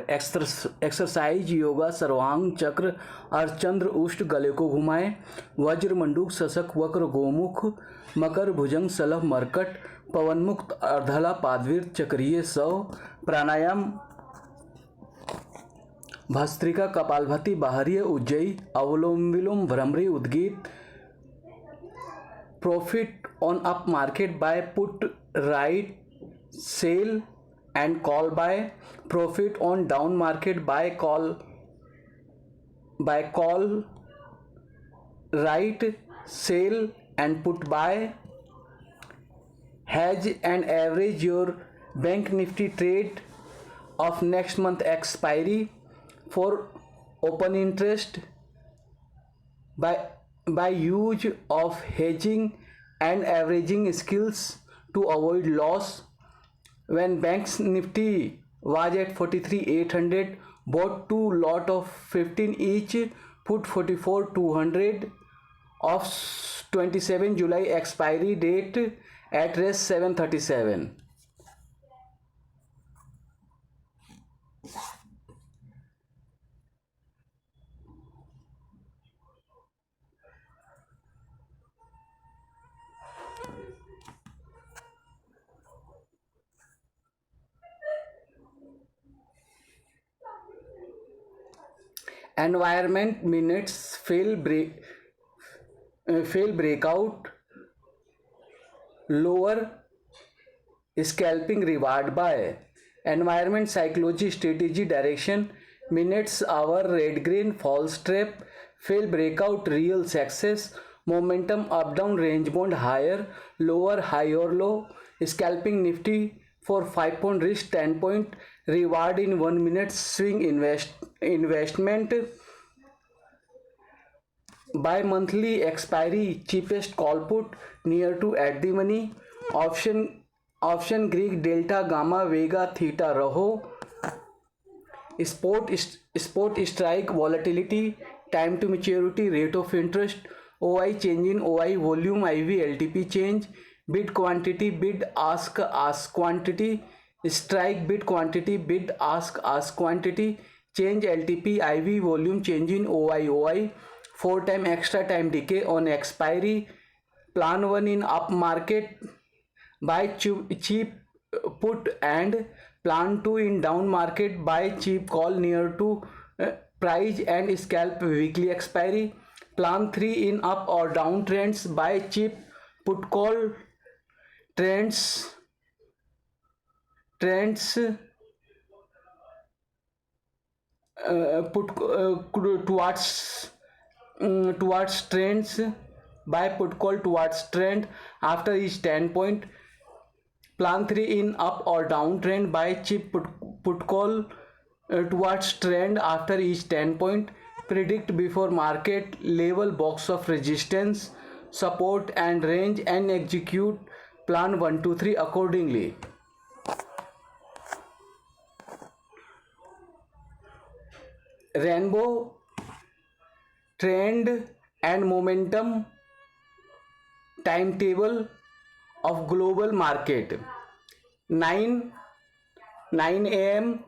Exercise yoga सर्वांग चक्र अर्धचंद्र उष्ट गले को घुमाएं। वज्र मंडूक शशक वक्र गोमुख मकर भुजंग सलभ मरकट पवन मुक्त अर्धला पादवीर चक्रीय सव। प्राणायाम भस्त्रिका कपालभाति बाहरीय उज्जयी अवलोम विलोम भ्रमरी उद्गीत। Profit on up market buy put right sell and call buy. Profit on down market buy call right sell and put buy. Hedge and average your bank nifty trade of next month expiry for open interest by use of hedging and averaging skills to avoid loss. When banks nifty was at 43,800, bought 2 lot of 15 each, put 44,200 of 27 July expiry date at rest 737. Environment minutes fail breakout lower scalping reward by. Environment psychology strategy direction minutes hour red green false trap fail breakout real success momentum up down range bound higher lower high or low scalping nifty for 5 point risk 10 point reward in 1 minute swing investment by monthly expiry cheapest call put near to at the money option Greek delta gamma vega theta raho spot strike volatility time to maturity rate of interest OI change in OI volume IV LTP change bid quantity bid ask quantity strike bid quantity bid ask quantity change LTP IV volume change in OI 4 time extra time decay on expiry plan 1 in up market buy cheap put and plan 2 in down market buy cheap call near to price and scalp weekly expiry plan 3 in up or down trends buy cheap put call trends put towards trends buy put call towards trend after each 10 point plan 3 in up or down trend buy cheap put call towards trend after each 10 point predict before market level box of resistance support and range and execute plan 1 2 3 accordingly. Rainbow trend and momentum timetable of global market 9 a.m.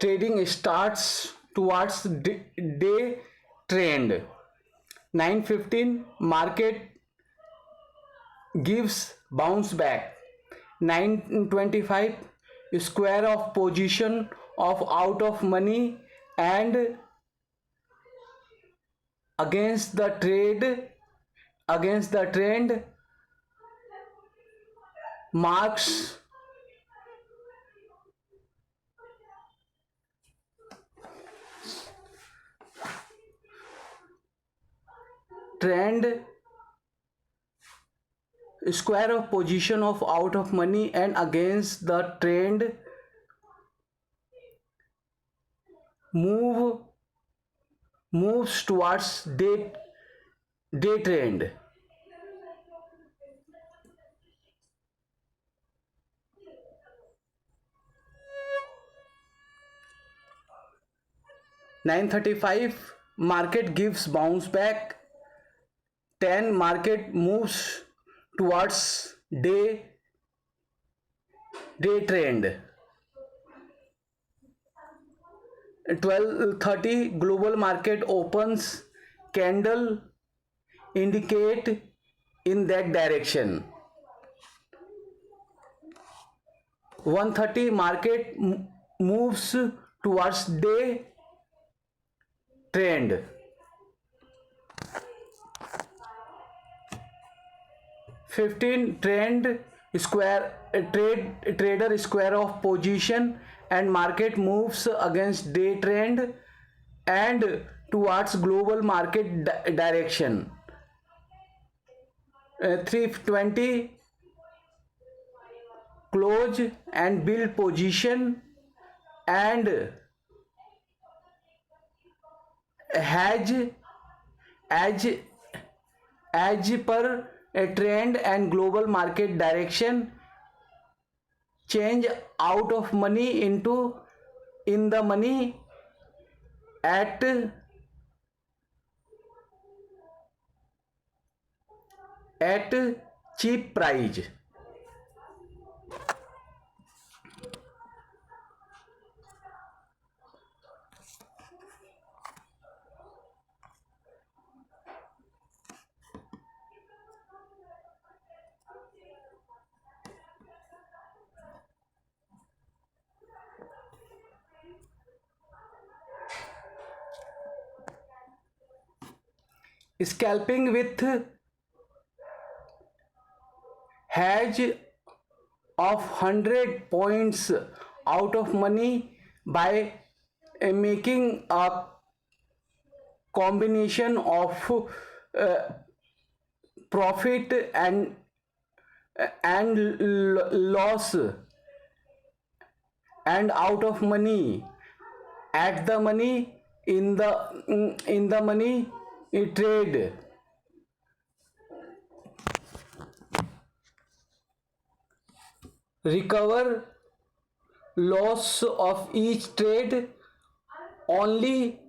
trading starts towards day trend 9:15 market gives bounce back 9:25 square of position of out of money and against the trend marks trend square of position of out of money and against the trend moves towards day trend 9:35 market gives bounce back 10 market moves towards day trend 12:30 global market opens, candle indicate in that direction. 1:30 market moves towards day trend. 15 trend square trader square of position and market moves against day trend and towards global market direction. 3:20 close and build position and hedge as per a trend and global market direction, change out of money into in the money at cheap price. Scalping with hedge of 100 points out of money by making a combination of profit and loss and out of money at the money in the money trade. Recover loss of each trade only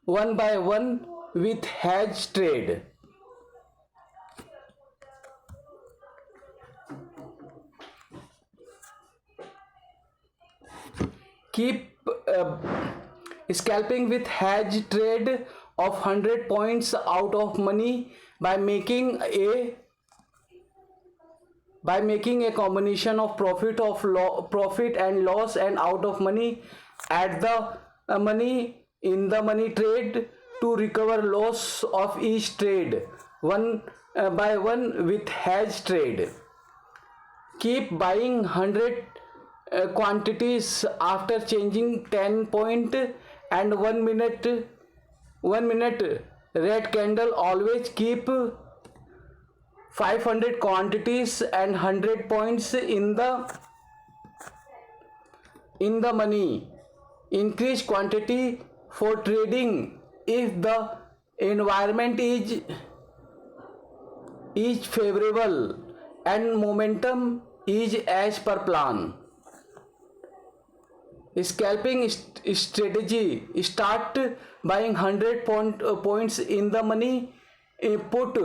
one by one with hedge trade. Keep scalping with hedge trade of 100 points out of money by making a combination of profit and loss and out of money at the money in the money trade to recover loss of each trade one by one with hedge trade. Keep buying 100 quantities after changing 10 point and 1 minute red candle. Always keep 500 quantities and 100 points in the money. Increase quantity for trading if the environment is favorable and momentum is as per plan. Scalping strategy: start buying 100 points in the money, put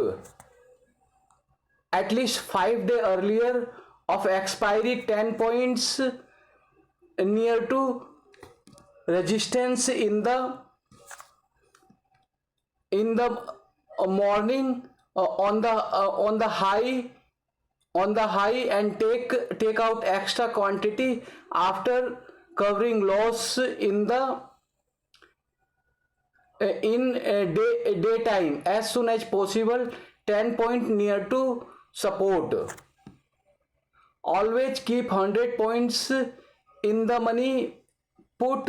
at least 5 days earlier of expiry 10 points near to resistance in the morning on the high and take out extra quantity after covering loss in daytime as soon as possible. 10 point near to support. Always keep 100 points in the money, put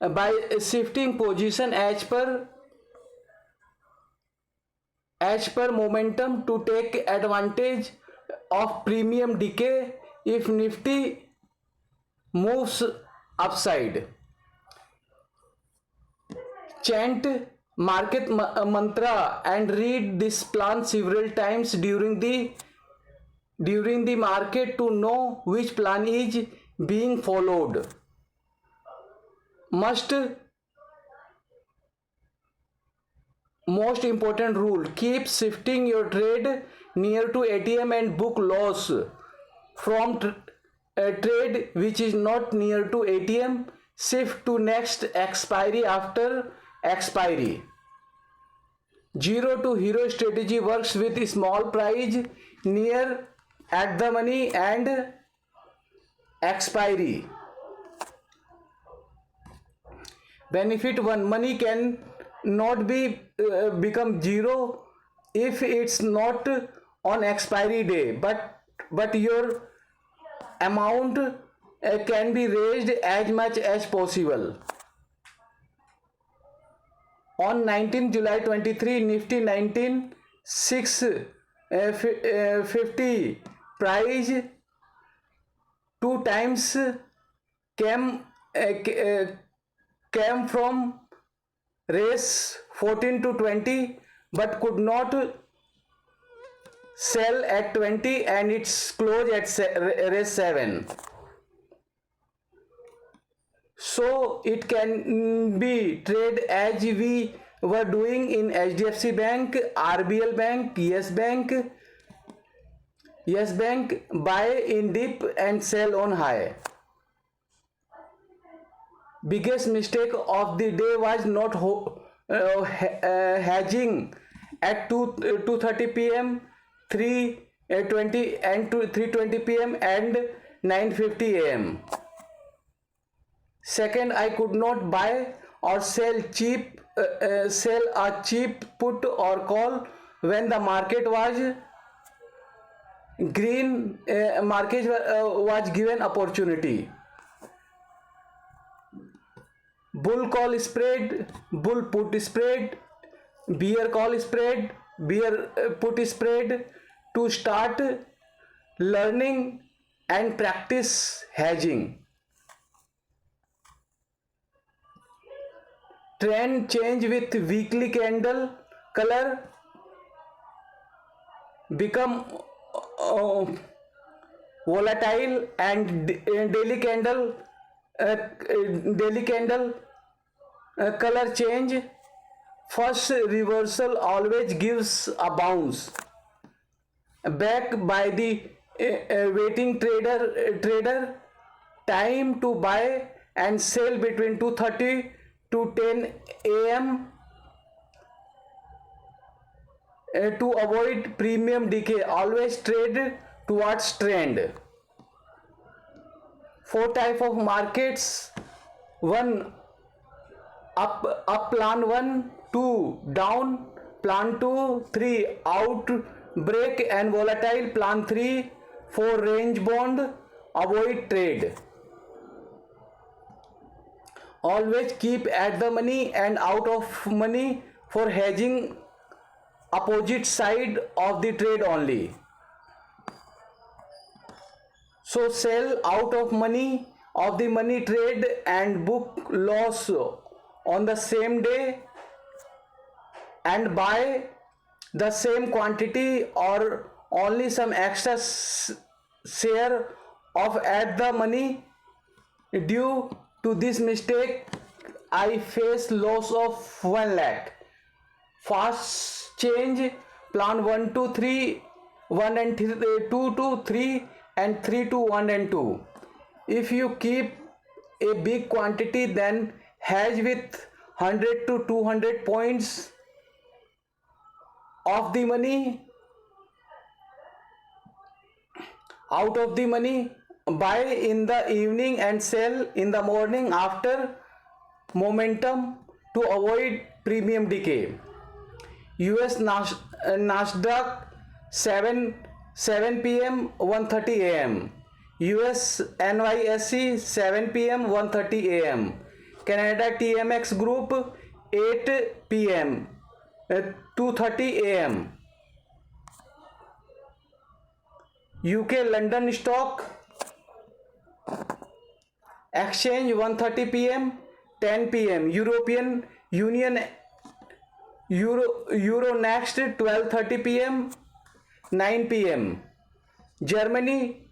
by shifting position as per momentum to take advantage of premium decay if Nifty moves upside. Chant market mantra and read this plan several times during the market to know which plan is being followed. Most important rule: keep shifting your trade near to ATM and book loss from A trade which is not near to ATM, shift to next expiry after expiry. Zero to hero strategy works with small price near at the money and expiry. Benefit 1, money can not be become zero if it's not on expiry day, but your amount can be raised as much as possible. On 19 July 23, Nifty 19650 price 2 times came came from race 14 to 20 but could not sell at 20 and it's closed at race 7. So it can be trade as we were doing in HDFC Bank, RBL Bank, Yes Bank, buy in dip and sell on high. Biggest mistake of the day was not hedging at 2:30 p.m., 3:20 and 3:20 p.m. and 9:50 a.m. Second, I could not buy or sell a cheap put or call when the market was green. Market was given opportunity. Bull call spread, bull put spread, bear call spread, bear put spread to start learning and practice hedging. Trend change with weekly candle color become volatile and daily candle color change. First reversal always gives a bounce back by the waiting trader. Time to buy and sell between 2:30 to 10 a.m. To avoid premium decay. Always trade towards trend. 4 type of markets: 1 up plan 1, 2 down plan 2, 3 out break and volatile plan 3, 4 range bound avoid trade. Always keep at the money and out of money for hedging opposite side of the trade only. So sell out of money of the money trade and book loss on the same day and buy the same quantity or only some extra share of at the money. Due to this mistake, I face loss of 1 lakh. Fast change plan 1 to 3, 1 and 2 to 3 and 3 to 1 and 2. If you keep a big quantity, then hedge with 100 to 200 points of the money out of the money. Buy in the evening and sell in the morning after momentum to avoid premium decay. US Nasdaq 7 p.m. 1:30 a.m. US NYSE 7 p.m. 1:30 a.m. Canada TMX Group 8 p.m. 2:30 a.m. UK London Stock Exchange 1:30 p.m. 10 p.m. European Union Euronext 12:30 p.m. 9 p.m. Germany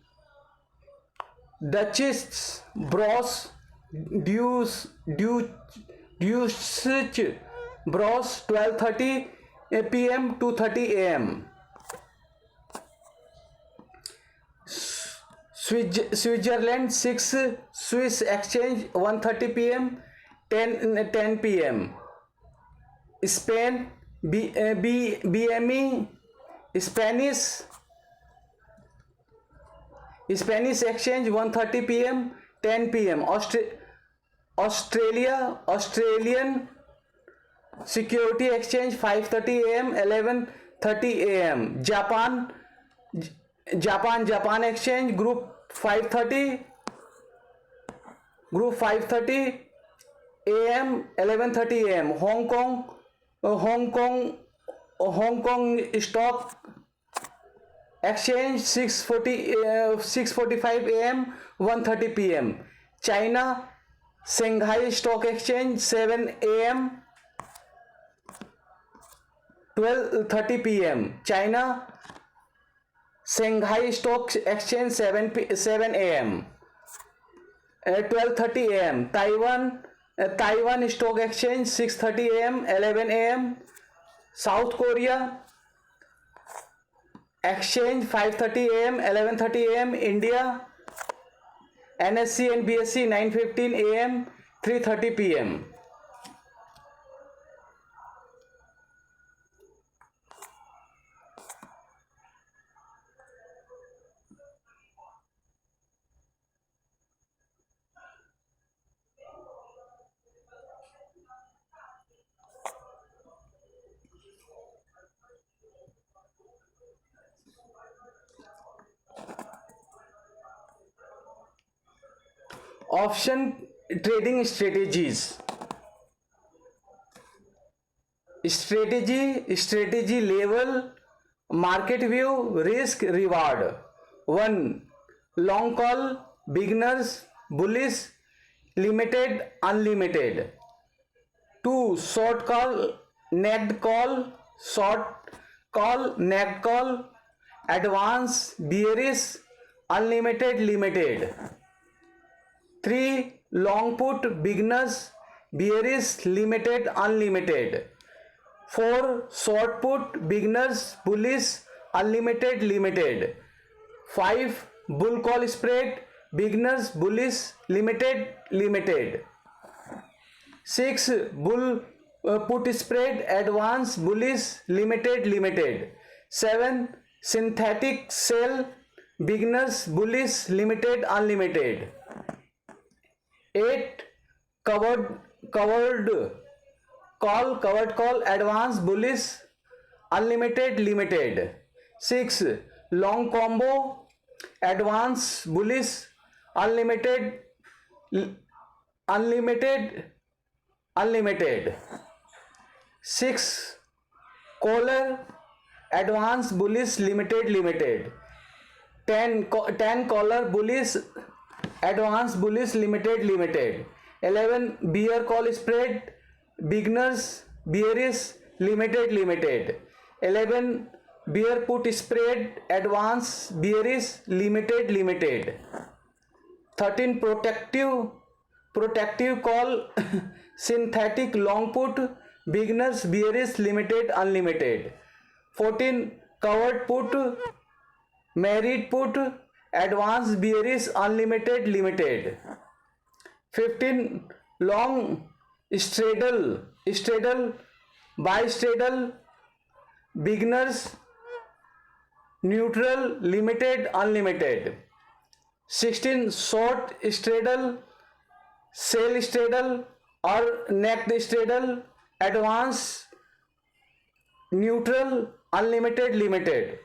Duchess Bros Deutsche Bros 12:30 p.m. 2:30 a.m. Switzerland 6, Swiss exchange 1:30 p.m. 10 p.m. Spain BME Spanish exchange 1:30 p.m. 10 p.m. Australian security exchange 5:30 a.m. 11:30 a.m. Japan exchange group 5:30 a.m. 11:30 a.m. Hong Kong stock exchange 6:45 a.m. 1:30 p.m. China Shanghai stock exchange 7 a.m. 12:30 p.m. China Shanghai stock exchange 7 a.m. 12:30 a.m. Taiwan stock exchange 6:30 a.m. 11 a.m. South Korea exchange 5:30 a.m. 11:30 a.m. India NSE and BSE 9:15 a.m. 3:30 p.m. Option trading strategies. Strategy level, market view, risk reward. 1. Long call, beginners, bullish, limited, unlimited. 2. Short call, nagged call, advance, bearish, unlimited, limited. 3. Long put, beginners, bearish, limited, unlimited. 4. Short put, beginners, bullish, unlimited, limited. 5. Bull call spread, beginners, bullish, limited. 6. Bull put spread, advance, bullish, limited. 7. Synthetic sell, beginners, bullish, limited, unlimited. 8. Covered call, advance, bullish, unlimited, limited. 6. Long combo, advance, bullish, unlimited. 6. Caller, advance, bullish, limited. 10 caller, bullish, advance, bullish, limited. 11. Bear call spread, beginners, bearish, limited. 11. Bear put spread, advance, bearish, limited. 13. Protective call, synthetic long put, beginners, bearish, limited, unlimited. 14. Covered put, merit put, advance, bearish, unlimited, limited. 15. Long straddle, buy straddle, beginners, neutral, limited, unlimited. 16. Short straddle, sell straddle or necked straddle, advance, neutral, unlimited, limited.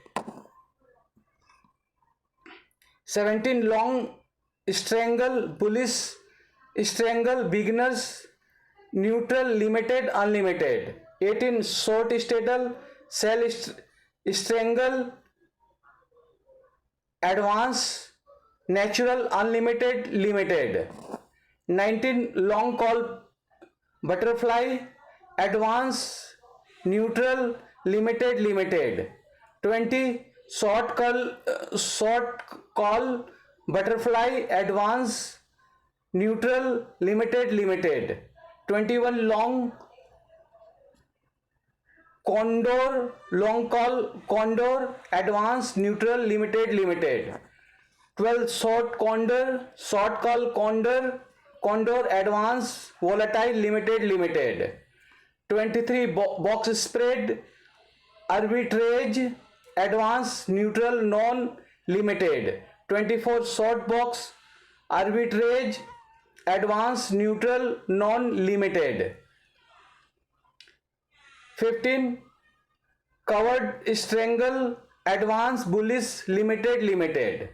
17. Long strangle, bullish strangle, beginners, neutral, limited, unlimited. 18. Short straddle, sell strangle, advance, natural, unlimited, limited. 19. Long call, butterfly, advance, neutral, limited. 20. Short call, butterfly, advance, neutral, limited. 21. Long condor, long call, condor, advance, neutral, limited. 12 short call condor advance volatile limited. 23 box spread arbitrage advance neutral non limited. 24 short box arbitrage advance neutral non limited. 15 covered strangle advance bullish limited.